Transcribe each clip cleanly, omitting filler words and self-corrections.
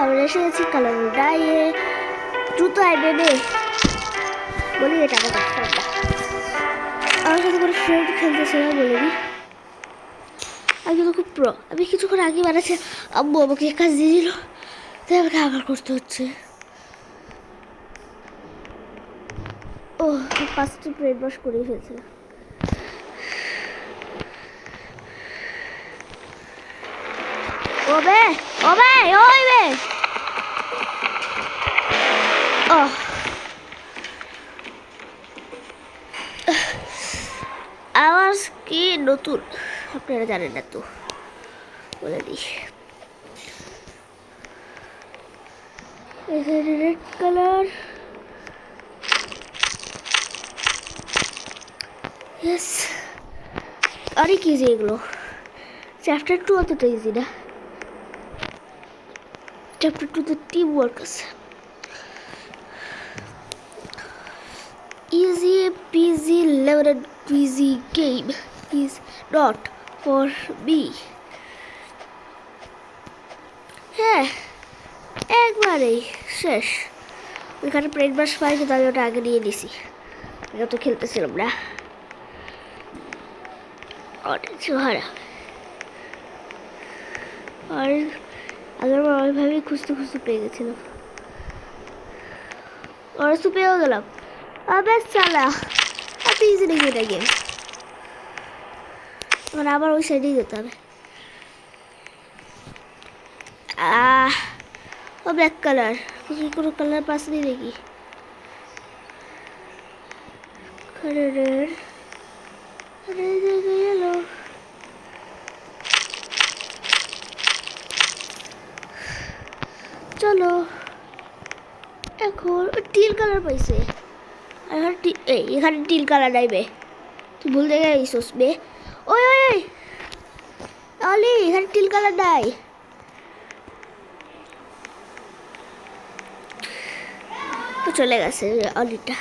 আমরা এসে গেছি কালার ডাইয়ে। দ্রুত আয় বেবে বলি এটা আমার ফ্রেন্ড। আমার সাথে করে ফ্রেন্ড খেলতেছে না বলে দিই। আমি তো খুব প্রো। আমি কিছুক্ষণ আগে বানাচ্ছি, আম্মু আমাকে কাজ দিয়ে দিল, তাই আমাকে আবার করতে হচ্ছে। ও 5টি ব্রেড ওয়াশ করেই ফেলছিলাম। ওবে ওবে ওইবে ও আওয়াজ কি নতুন আপনারা জানেন না তো বলে দিই। এখানে রেড কালার, ইয়েস। অনেক ইজি এগুলো। চ্যাপ্টার 2 অতটা ইজি না, চ্যাপ্টার 2 তে টিম ওয়ার্ক আছে। Easy peasy lemon squeezy game is not for me. হ্যাঁ একবারেই শেষ। ওইখানে ব্রেড ব্রাশ পাই কিন্তু আমি ওটা আগে নিয়ে নিছি, আগে তো খেলতেছিলাম না। অনেক চোহারা আর আগের বার ওইভাবেই খুঁজতে খুঁজতে পেয়ে গেছিলাম, और পেয়েও গেলাম। আবে সালা এত ইজি নাকি এটা গেম? আমার আবার ওই সাইডেই যেতে হবে। ও ব্ল্যাক কালার, কোনো কালার পাস নেই নাকি? গেলো চলো। এখন টিল কালার পাইছে, এখানে টিল কালার নাইবে, তুই ভুল দেখে গেছিস বে। ওই ওই ওই অলি, এখানে টিল কালার নাই। তো চলে গেছে অলিটা।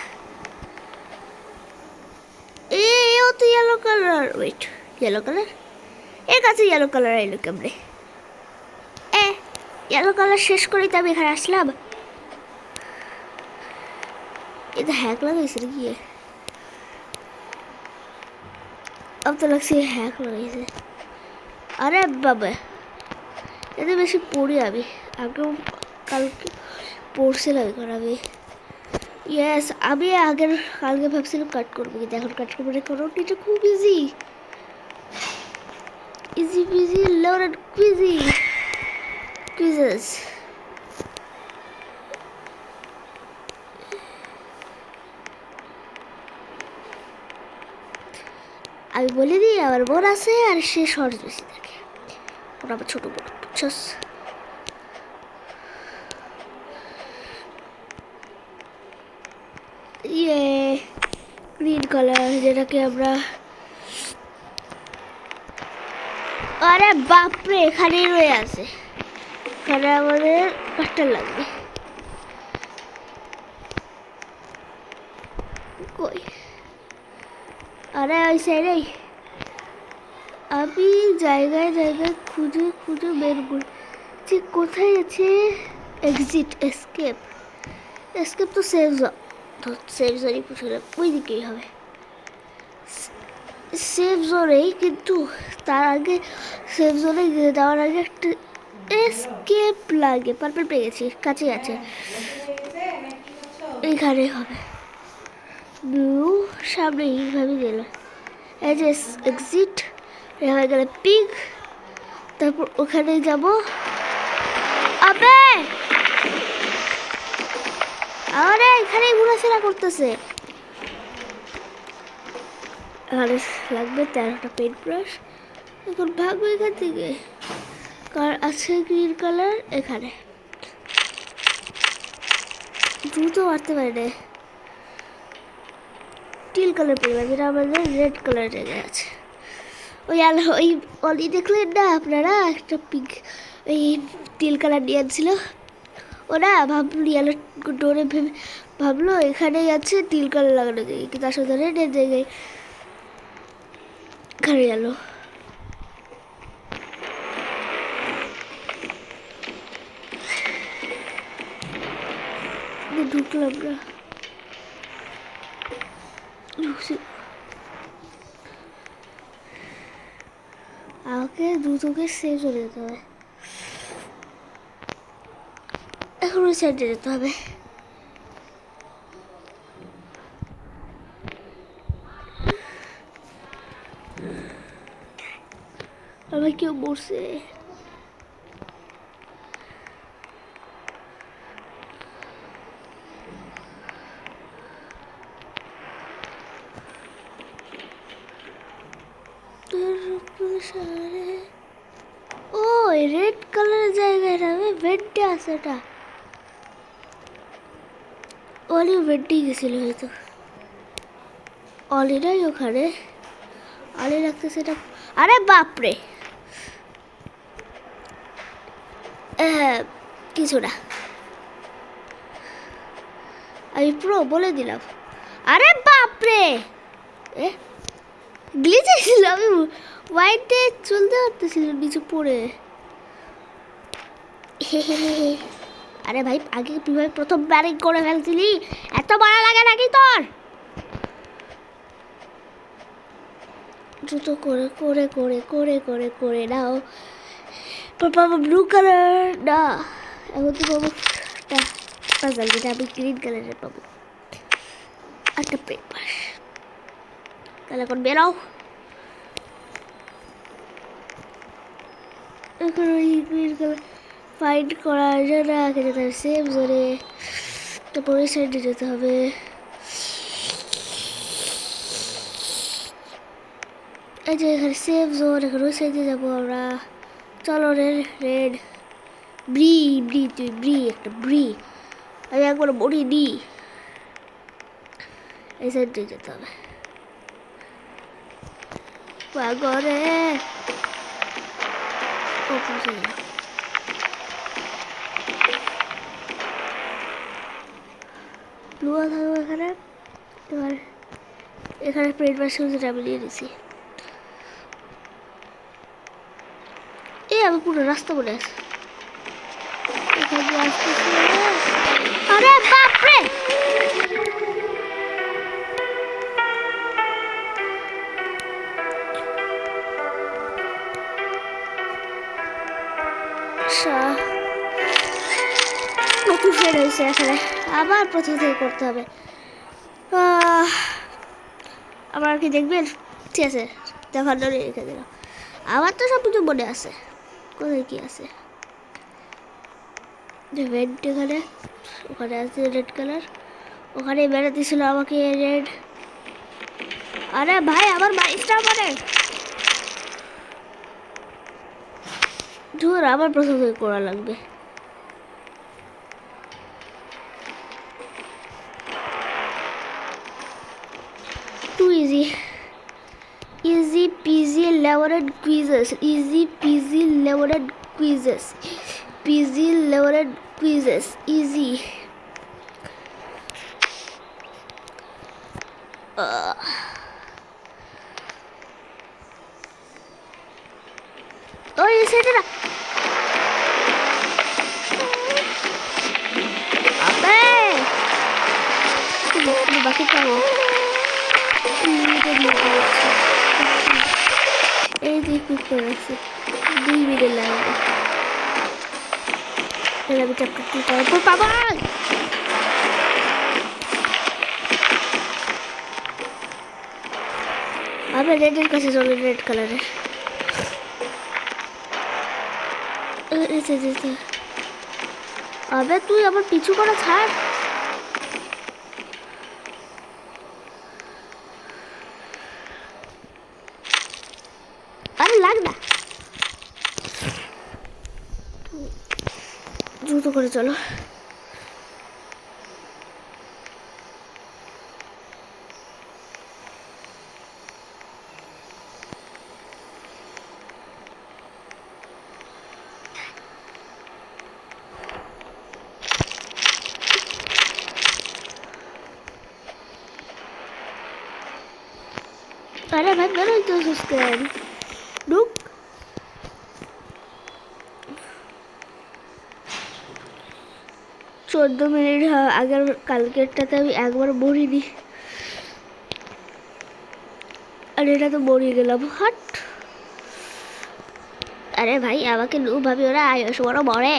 ও তো yellow colour, wait yellow colour, এর কাছে ইয়েলো কালার এলো কেমনে? ইয়েলো কালার শেষ করেই তো আমি এখানে আসলাম। এটা হ্যাক লাগাইছে নাকি? अब तो लगছে হ্যাক লাগাইছে। আরে বাবা এতে বেশি পড়ি আমি, আগেও কালকে পড়ছিলাম এখন আমি। ইয়েস আমি কালকে ভাবছিলাম কাট করবো, কিন্তু এখন কাট করবো না, কারণ এটা খুব easy. Easy peasy lemon squeezy কুইজেস। আমি বলে দিই আমার বোন আছে আর সে শর্টস বেশি থাকে, ওরা আমার ছোটো বোন, বুঝছস? ইয়ে গ্রিন কালার যেটাকে আমরা, আরে বাপরে এখানেই রয়ে আছে, এখানে আমাদের কাস্টার লাগবে। কই আরে ওই সাইডেই আমি জায়গায় জায়গায় খুঁজে খুঁজে বের করি যে কোথায় আছে এক্সিট, এসকেপ। এসকেপ তো সেভ জোন, তো সেভ জোনই পুষলাম, ওই দিকেই হবে সেভ জোনেই, কিন্তু তার আগে সেভ জোনে যাওয়ার আগে একটা এসকেপ লাগে। পারপল পেয়ে গেছি, কাছে আছে, এইখানে হবে। ব্লু সামনে এইভাবে গেল, এই যে এক্সিট হয়ে গেলে পিক, তারপর ওখানে যাব। আবে আরে এখানেই ঘোরাফেরা করতেছে। এখানে লাগবে 13টা পেন্ট ব্রাশ। এখন ভাগবো এখান থেকে, কার আছে গ্রিন কালার এখানে, দ্রুত মারতে পারে না। টিল কালার পেলাম, যেটা আমাদের রেড কালার জায়গায় আছে। ওই ওই অলি দেখলেন না আপনারা, একটা পিঙ্ক ওই টিল কালার নিয়ে আনছিল, ওরা ভাবলো ইয়েলো ডোরে ভেবে ভাবলো এখানেই আছে টিল কালার লাগানো জায়গায়, কিন্তু আসলে রেডের জায়গায় এখানে গেল। ঢুকলাম না, ঢুকছি। আমাকে দ্রুতকে সেভ চলে যেতে হবে, এখন ওই সাইডে যেতে হবে। আমার কেউ মরছে, ও রেড কালারের জায়গায় আমি বেডে আছে, এটা অলি বেডেই গেছিল হয়তো, অলিটাই ওখানে অলি রাখতেছে এটা। আরে বাপরে, কিছু না, আমি পুরো বলে দিলাম। আরে বাপরে, গ্লিচ ছিল, আমি হোয়াইটে চলতে পারতেছিল নিচে পড়ে। আরে ভাই, আগে তুই ভাই প্রথম ব্যারিং করে ফেলছিলি, এত বড় লাগে নাকি তোর? দ্রুত করে করে করে করে করে করে নাও। পাবো ব্লু কালার না, এখন তো পাবো পাজল, যেটা আমি গ্রিন কালারের পাবো। একটা পেপার, তাহলে এখন বেরাও। এখন ওই গ্রিন কালার ফাইন্ড করার জন্য আগে যেতে হবে সেম জোনে, তারপর ওই সাইডে যেতে হবে। এই যে এখানে সেফ জোন, এখন ওই সাইডে যাবো আমরা। চলো রেড ব্রি ব্রি, তুই ব্রি, একটা ব্রি, আমি একবার বড়ি দি। এই সাইডে যেতে হবে পাগরে। ও পৌঁছে গেল, ব্লুয়া থাকবো এখানে। এবার এখানে প্লেট বাস যেটা আমি নিয়ে নিছি। আমি পুরো রাস্তা বলে আছি, আরে বাপরে, নতুন ফ্রেন্ড হয়েছে এখানে, আবার প্রথম থেকে করতে হবে। আবার কি দেখবেন? ঠিক আছে, দেখার জন্য রেখে দিলাম। আমার তো সব কিছু মনে আছে, কোথায় কি আছে। রেড এখানে, ওখানে আছে রেড কালার, ওখানে বেড়াতে ছিল আমাকে রেড। আরে ভাই, আমার বাইকটা মানে ধর, আবার প্রথম থেকে করা লাগবে। Too easy, easy peasy elaborate quizzes, easy peasy elaborate quizzes, peasy elaborate quizzes, easy. Oh, you said it. Abe, tu bakit ako. এই যে কুক করে আছে 2 মিনিট লাগবে, তাহলে আমি চ্যাপ্টারটি তারপর পাবো। আমি রেডের কাছে চলে, রেড কালারের। আবে তুই আমার পিছু করা ছাড়। আরে লাগ না, দ্রুত করে চলো। আরে ভাই বেরোই তো সুস্কেন ঢুক। 14 মিনিট আগের কালকেরটাতে আমি একবার মরিনি, আর এটা তো মরে গেলাম। হাট! আরে ভাই আমাকে লু ভাবি, ওরা আয়স বড় মরে।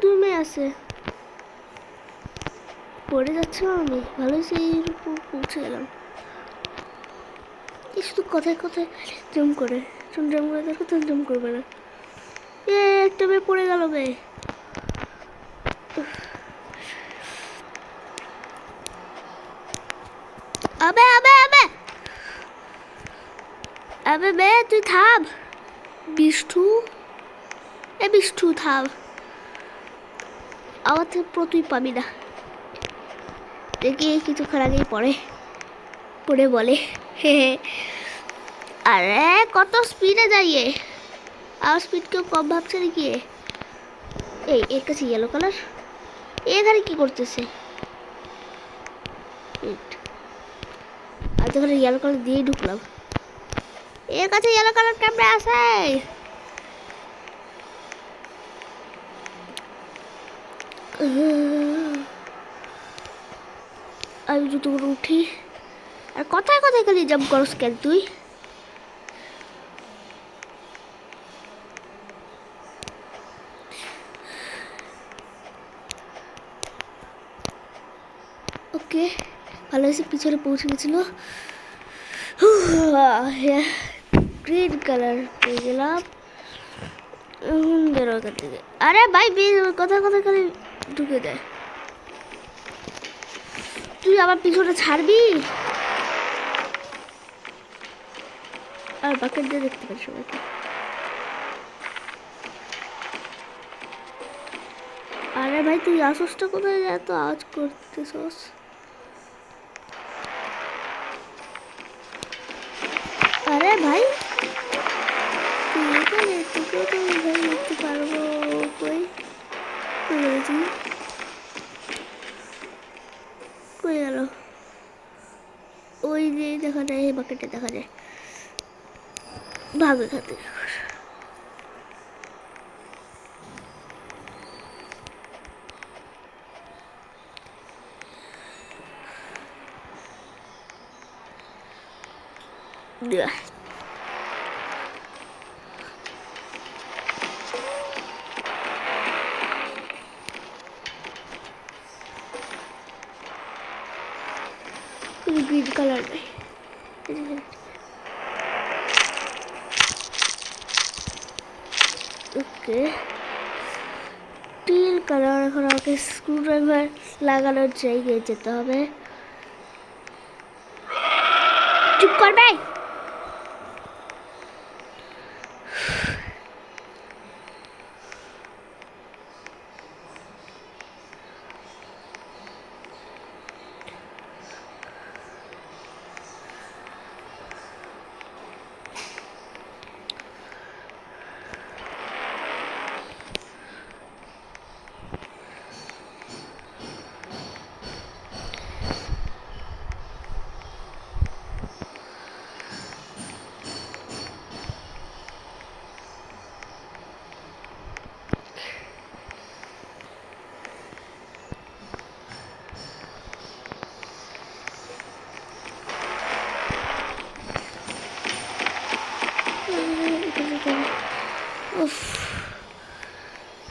দুমে আছে, পড়ে যাচ্ছিলাম আমি, ভালোই সেই পৌঁছে গেলাম। শুধু কথায় কথায় জম করে, জম করে দেখো তো, জম করবে না। একটা মেয়ে পড়ে গেল বে। আবে আবে আবে আবে বে, তুই থাম বিষ্ঠু। বিষ্ঠু থাম, আমার থেকে তুই পাবি না। দেখি কিছুক্ষণ আগেই পড়ে বলে হে হে। আরে কত স্পিডে যাইয়ে, আর স্পিড কেউ কম ভাবছে নাকি? এর কাছে ইয়েলো কালার, এখানে কি করতেছে? আর যখন ইয়েলো কালার দিয়েই ঢুকলাম, এর কাছে ইয়েলো কালার ক্যামেরা আছে। আমি জুতো করে উঠি, আর কথায় কথায় খালি জাম্প করস কেন তুই? ওকে, ভালো হয়েছে পিছনে পৌঁছে গেছিল। গ্রিন কালার পেয়ে গেলাম। বেরো ওখান থেকে। আরে ভাই কথা কথা খালি ঢুকে দেয়। তুই আমার পিছনে ছাড়বি? আর বাকেট দিয়ে দেখতে পারি সবাইকে। আরে ভাই তুই আসসটা কোথায়, এত আওয়াজ করতেছস? আরে ভাই তুই এখানে, তোকেও তো ভাই দেখতে পারবো। কই কই গেল? ওই যে দেখা যায়, এই বাকেটে দেখা যায়। ভাগ এখান থেকে। গ্রিন কালার নেই। ওকে, টিল কালার। এখন আমাকে স্ক্রুড্রাইভার লাগানোর জায়গায় যেতে হবে। চুপ করবে?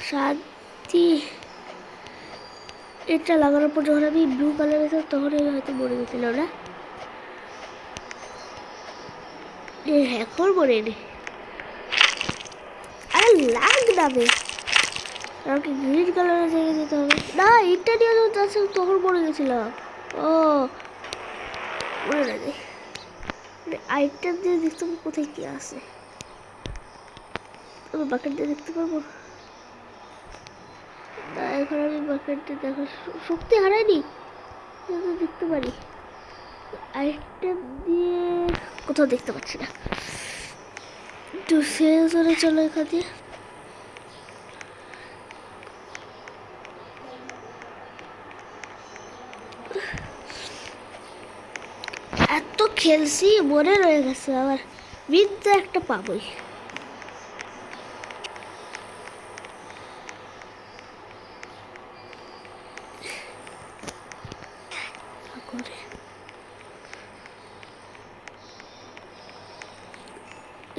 শান্তি। এটা লাগানোর পর যখন আমি ব্লু কালার হয়েছে তখন হয়তো মরে গেছিল না। এখন মরে নি। আরে লাগ যাবে, আমাকে গ্রিন কালারের জায়গায় যেতে হবে। না, এটা নিয়ে তখন মরে গেছিলাম। ও মরে লাগে আইটেম দিয়ে দেখতে পাবো কোথায় কি আছে। আমি বাকেট দিয়ে দেখতে পারবো না। এখন আমি বাকেট দিয়ে দেখার শক্তি হারাইনি, দেখতে পারি। আইটেম দিয়ে কোথাও দেখতে পাচ্ছি না। একটু সেন্সরে চলো এখান দিয়ে। খেলছি মনে রয়ে গেছে, আবার বিদ্যা একটা পাবই।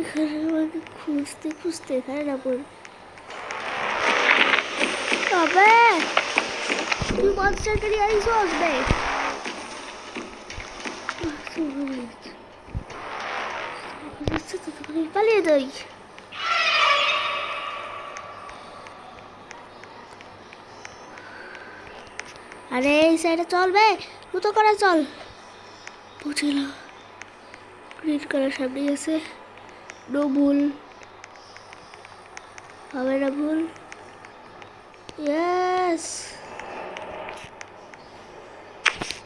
এখানে আমাকে খুঁজতে খুঁজতে এখানে না পড়ে তবে তুই মনস্টারকে নিয়ে আইস আসবে পালিয়ে যাই। আরে এই সাইডে চলবে, দ্রুত করে চল। পৌঁছে গেল, গ্রিন কালার সামনেই আছে। নো ভুল হবে না, ভুল। ইয়েস,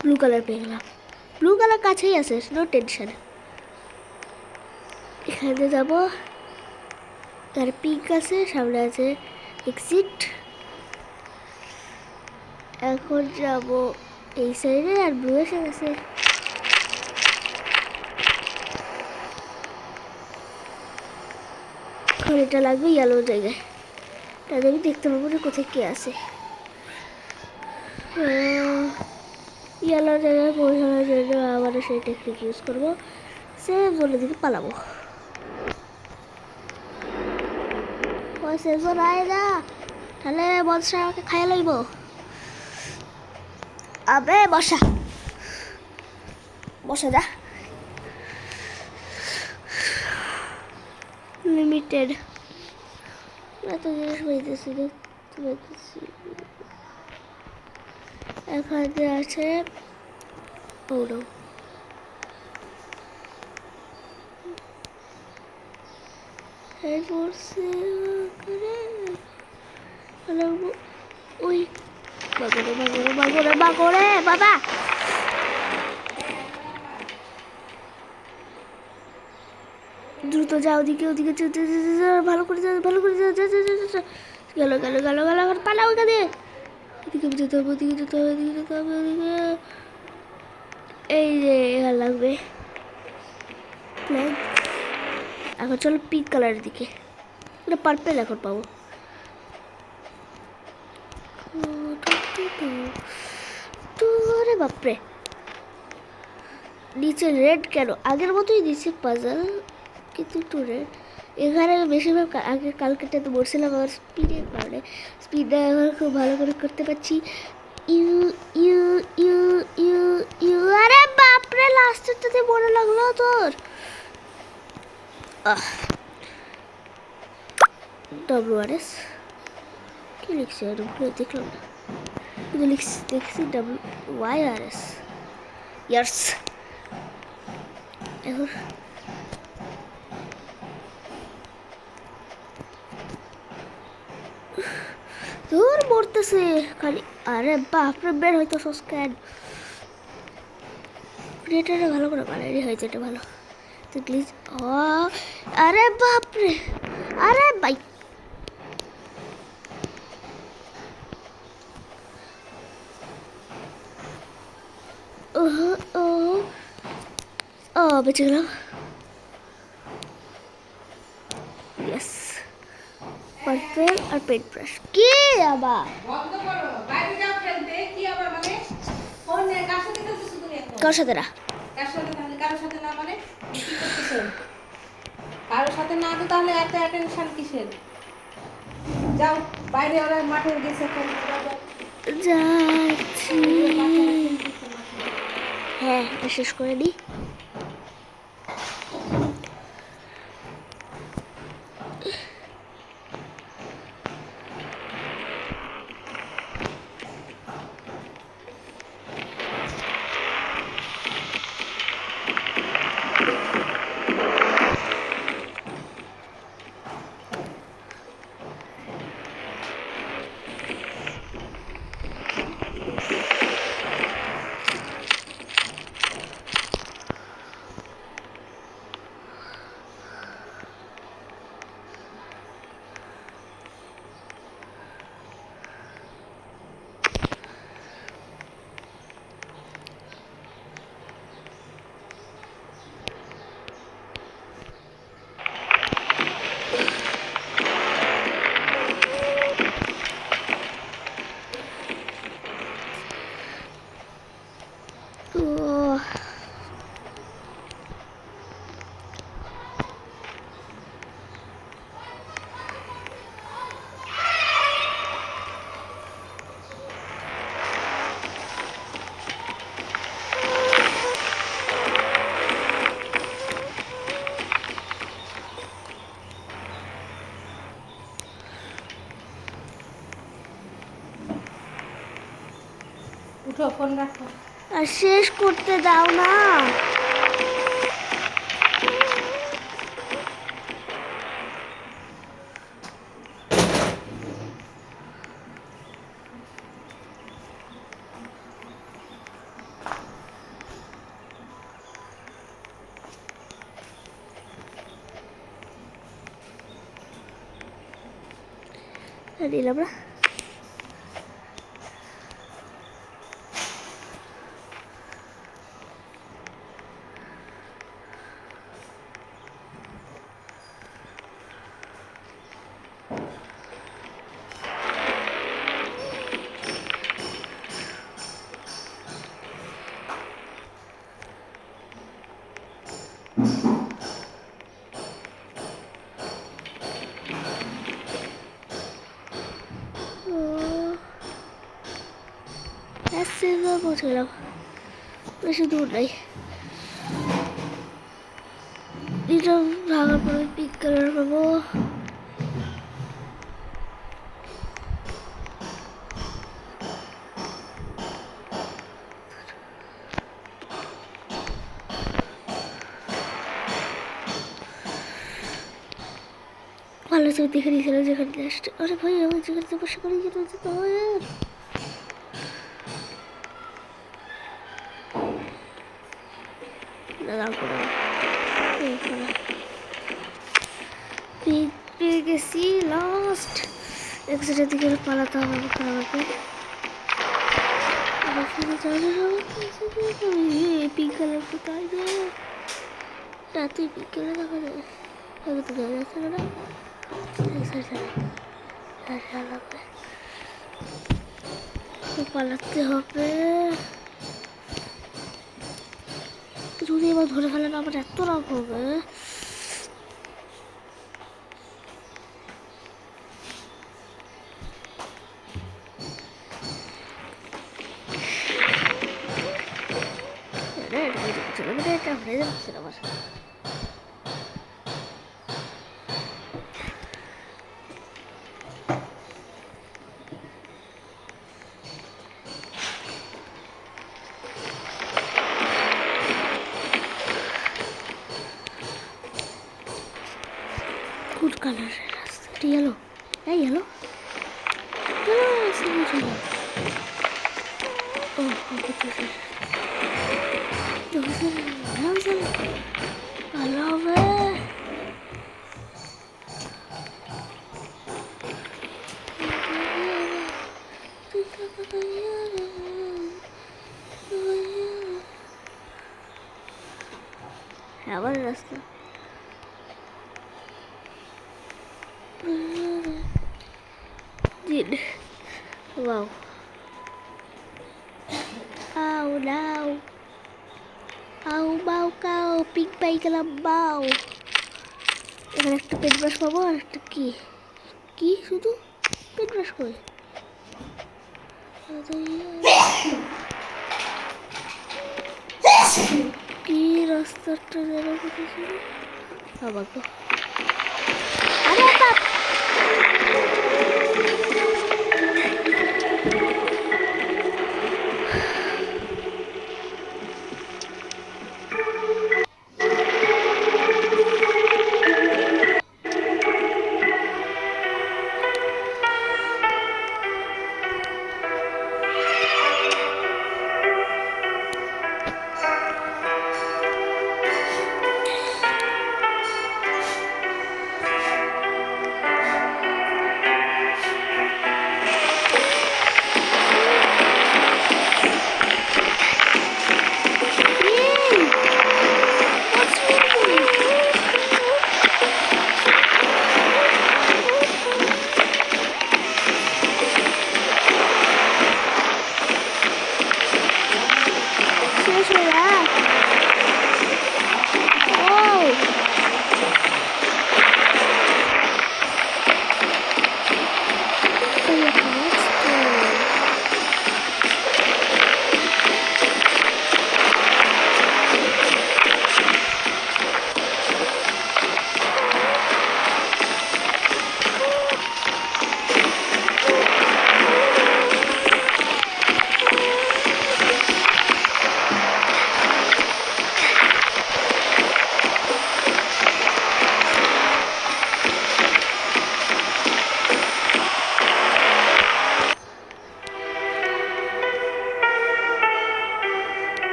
ব্লু কালার পেয়ে গেলাম। ব্লু কালার কাছেই আছে, নো টেনশন। এখানে যাব, আর পিঙ্ক আছে, সামনে আছে এক্সিট। এখন যাব এই সাইডে, আর ব্লু এসে গেছে। এখন এটা লাগবে ইয়েলো জায়গায়, তাহলে আমি দেখতে পাবো না কোথায় কে আছে। ইয়েলো জায়গায় পৌঁছানোর জন্য আবার সেই টেকনিক ইউজ করবো, সে বলে দিকে পালাবো। ওই সেজন আয় না, তাহলে বর্ষা আমাকে খাইয়ে লইব। আবে বসা বসা যা, লিমিটেড এত জিনিস পাইতেছি, দেখতে পাইতেছি। এখানে আছে ওরও ওই বাগরে বাগরে বাগরে বাগরে বাবা। দ্রুত যাও, ওদিকে ওদিকে ভালো করে যাও, ভালো করে যাও। গেল গেল গেল গেল, আবার পালাও এখানে। ওদিকে যেতে হবে, ওদিকে যেতে হবে, ওদিকে যেতে হবে, ওদিকে। এই যে এখানে লাগবে ফ্ল্যাগ। এখন চলো পিঙ্ক কালারের দিকে, এটা পার্পেল এখন পাবো। তোরে বাপরে, নিচে রেড কেন? আগের মতোই দিচ্ছে পাজল, কিন্তু একটু রেড। এখানে বেশিরভাগ আগে কালকেটা তো বলছিলাম আমার স্পিডের কারণে, স্পিডটা এখন খুব ভালো করে করতে পারছি। ইউ ইউ ইউ ইউ ইউ, আরে বাপরে লাস্টেরটাতে মনে লাগলো তোর। WRS কি লিখছে? ভুলে দেখলাম না, কিন্তু দেখছি WYRS। ইয়ার্স, এখন দূর মরতেছে খালি। আরে বাপরে, বের হয়তো সস্ক্যান এটা ভালো করে বানাই হয়েছে, এটা ভালো তো প্লিজ। আরে বাপরে, আরে ভাই বেঁচে গেলাম। ইয়েস, পার্পেল আর পেন্ট ব্রাশ। কি আবার কার সাথে না? কারোর সাথে না তো তাহলে এত অ্যাটেনশন কিসের? যাও বাইরে, ওরা মাঠে গেছে। যাচ্ছি, হ্যাঁ শেষ করে দিই। উঠো ফোন রাখো। আর শেষ করতে দাও না। দিলাম না। পৌঁছে গেলাম, বেশি দূর নাই। এটা ভাঙার পরে পিঙ্ক কালার পাবো। ভালো ছবি দেখে দিয়েছিল যেখানে লাস্ট। আরে ভাই আমি যেখানে বসে করে যেতে যেতে হয়। পেয়ে গেছি লাস্ট। এক সাইডের দিকে পালাতে হবে আমাকে। পিঙ্ক কালার কোথায় রে? রাতে পিঙ্ক কালার দেখা যায়, আগে তো দেখা যাচ্ছে না। পালাতে হবে। যদি এবার ধরে ফেলে না আমার এত রাগ হবে। এটা হয়ে যাচ্ছে আমার। কোন কালারের রাস্তাটি? এলো এই এলো ভালো হবে। আবার রাস্তা did. Wow. Oh no. Au bao cao পিক পাই গেলাম বাও। এখানে একটা পেট ব্রাশ পাবো আর একটা কি কি শুধু পেট ব্রাশ করে কি রাস্তাটা যেন কোথায় বাবা গো। আরে বাপ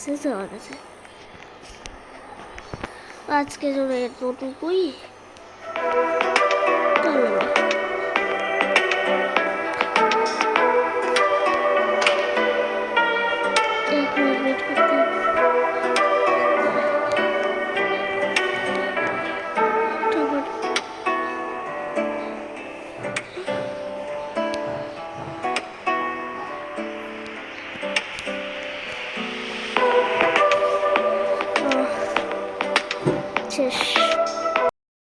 শেষ হয়ে গেছে। আজকে জন্য এতটুকুই। চলো না। এক মিনিট ওয়েট করতে হবে। তারপর শেষ।